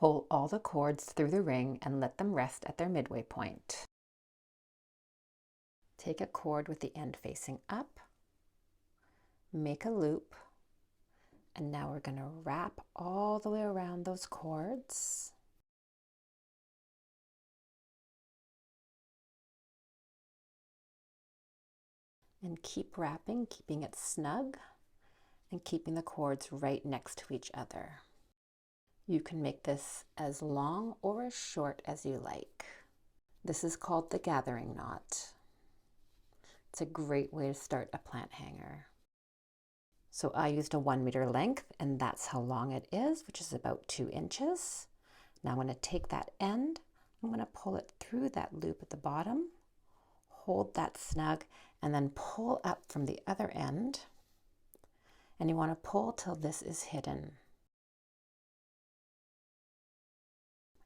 Pull all the cords through the ring and let them rest at their midway point. Take a cord with the end facing up, make a loop, and now we're going to wrap all the way around those cords. And keep wrapping, keeping it snug and keeping the cords right next to each other. You can make this as long or as short as you like. This is called the gathering knot. It's a great way to start a plant hanger. So I used a 1 meter length, and that's how long it is, which is about 2 inches. Now I'm going to take that end, I'm going to pull it through that loop at the bottom, hold that snug, and then pull up from the other end. And you want to pull till this is hidden.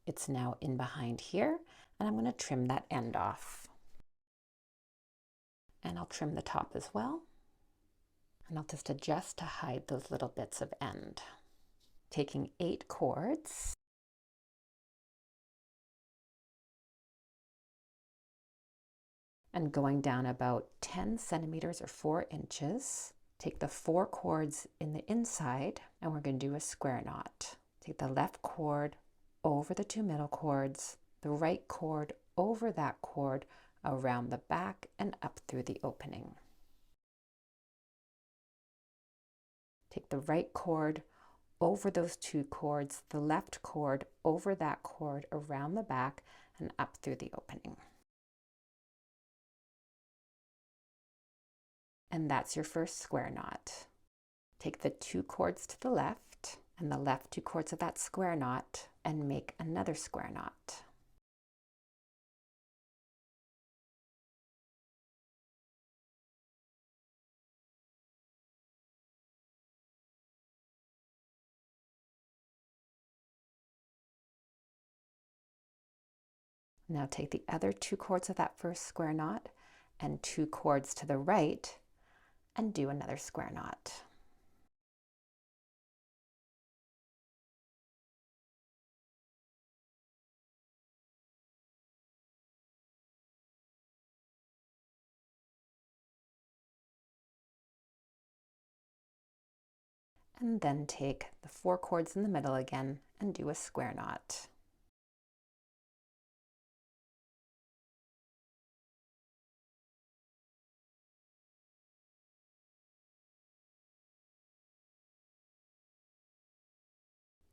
It's now in behind here, and I'm going to trim that end off. And I'll trim the top as well. And I'll just adjust to hide those little bits of end. Taking 8 cords. And going down about 10 centimeters or 4 inches. Take the 4 cords in the inside, and we're going to do a square knot. Take the left cord over the 2 middle cords, the right cord over that cord, around the back and up through the opening. Take the right cord over those 2 cords, the left cord over that cord, around the back and up through the opening. And that's your first square knot. Take the 2 cords to the left and the left 2 cords of that square knot and make another square knot. Now take the other 2 cords of that first square knot and 2 cords to the right and do another square knot. And then take the 4 cords in the middle again and do a square knot.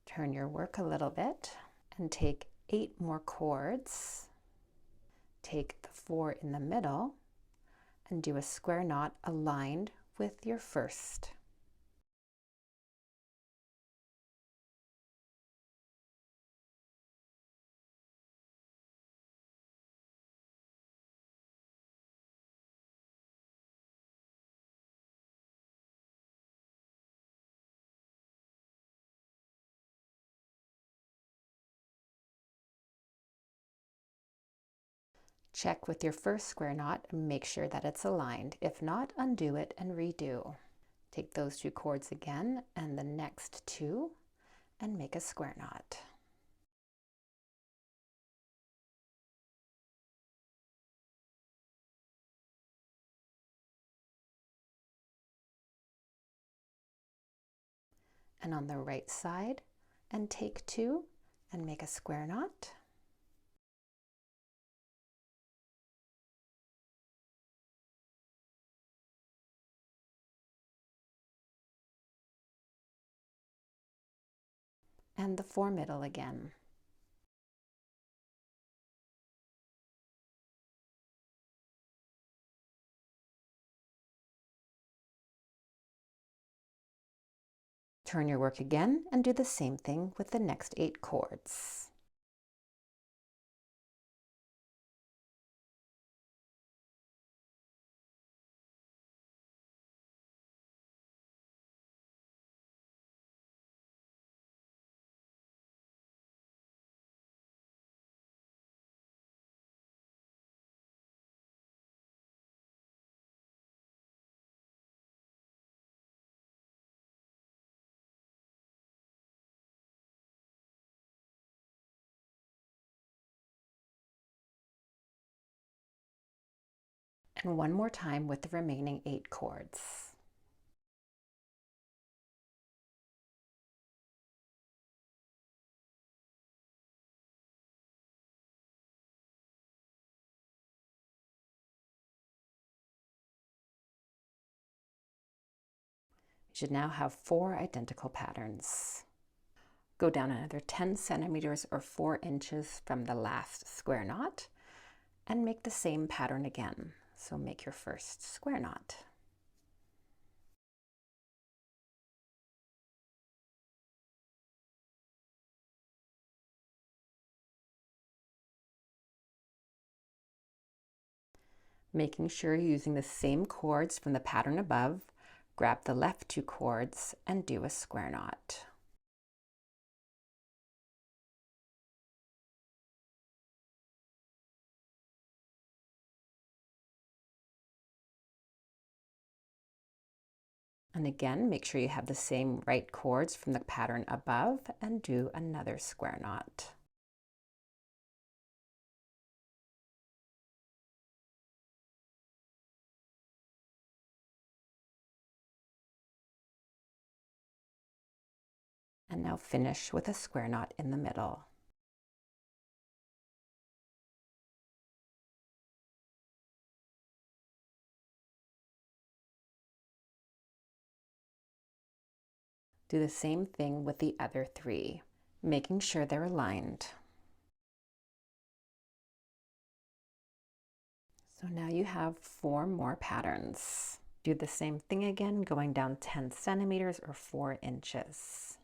Turn your work a little bit and take 8 more cords. Take the 4 in the middle and do a square knot aligned with your first. Check with your first square knot and make sure that it's aligned. If not, undo it and redo. Take those 2 cords again and the next 2 and make a square knot. And on the right side, and take 2 and make a square knot. And the 4 middle again. Turn your work again and do the same thing with the next 8 cords. and one more time with the remaining 8 cords. You should now have 4 identical patterns. Go down another 10 centimeters or 4 inches from the last square knot and make the same pattern again. So make your first square knot. Making sure you're using the same cords from the pattern above, grab the left 2 cords and do a square knot. And again, make sure you have the same right cords from the pattern above and do another square knot. And now finish with a square knot in the middle. Do the same thing with the other 3, making sure they're aligned. So now you have 4 more patterns. Do the same thing again, going down 10 centimeters or 4 inches.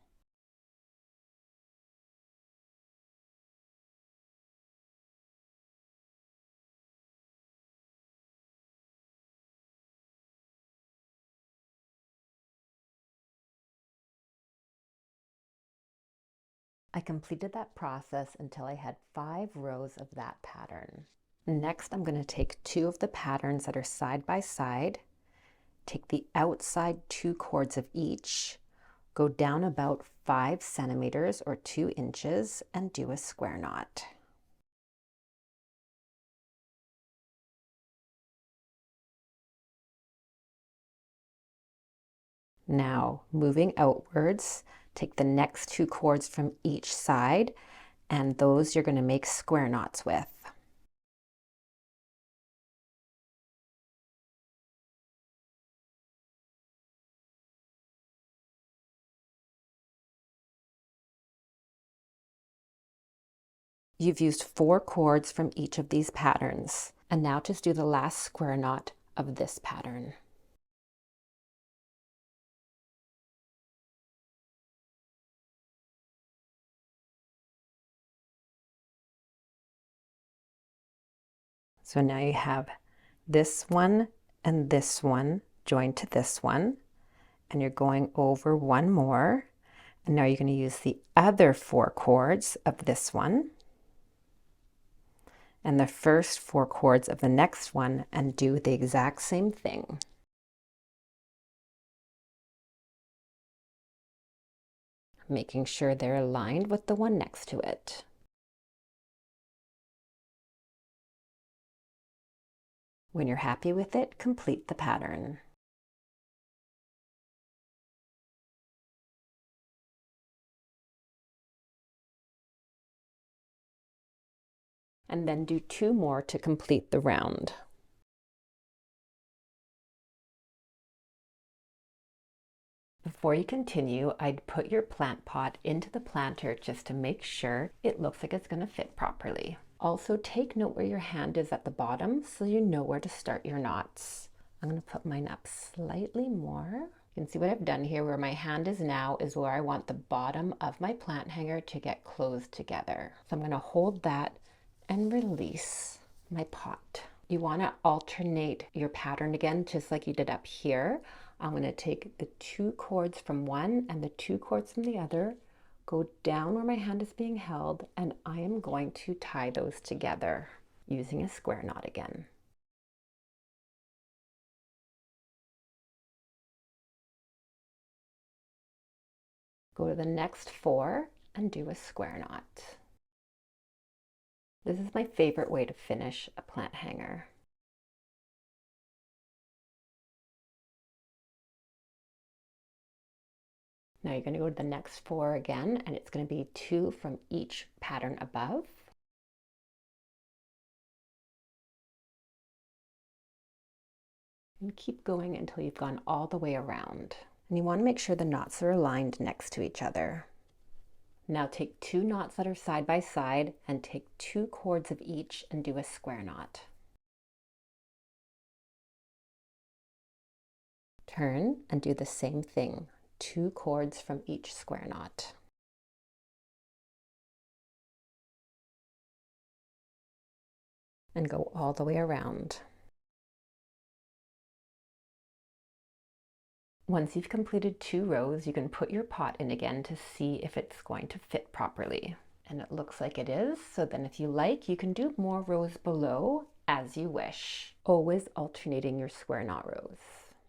I completed that process until I had 5 rows of that pattern. Next, I'm going to take 2 of the patterns that are side by side, take the outside 2 cords of each, go down about 5 centimeters or 2 inches and do a square knot. Now, moving outwards, take the next 2 cords from each side, and those you're going to make square knots with. You've used 4 cords from each of these patterns, and now just do the last square knot of this pattern. So now you have this one and this one joined to this one, and you're going over one more, and now you're going to use the other 4 cords of this one and the first 4 cords of the next one and do the exact same thing. Making sure they're aligned with the one next to it. When you're happy with it, complete the pattern. And then do 2 more to complete the round. Before you continue, I'd put your plant pot into the planter just to make sure it looks like it's going to fit properly. Also, take note where your hand is at the bottom so you know where to start your knots. I'm going to put mine up slightly more. You can see what I've done here. Where my hand is now is where I want the bottom of my plant hanger to get closed together. So I'm going to hold that and release my pot. You want to alternate your pattern again, just like you did up here. I'm going to take the 2 cords from one and the 2 cords from the other, go down where my hand is being held, and I am going to tie those together using a square knot again. Go to the next 4 and do a square knot. This is my favorite way to finish a plant hanger. Now you're going to go to the next 4 again, and it's going to be 2 from each pattern above. And keep going until you've gone all the way around. And you want to make sure the knots are aligned next to each other. Now take 2 knots that are side by side and take 2 cords of each and do a square knot. Turn and do the same thing, 2 cords from each square knot. And go all the way around. Once you've completed 2 rows, you can put your pot in again to see if it's going to fit properly. And it looks like it is, so then if you like, you can do more rows below as you wish, always alternating your square knot rows.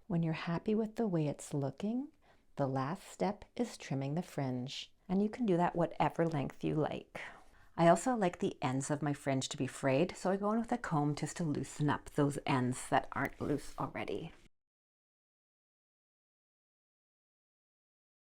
When you're happy with the way it's looking, the last step is trimming the fringe, and you can do that whatever length you like. I also like the ends of my fringe to be frayed, so I go in with a comb just to loosen up those ends that aren't loose already.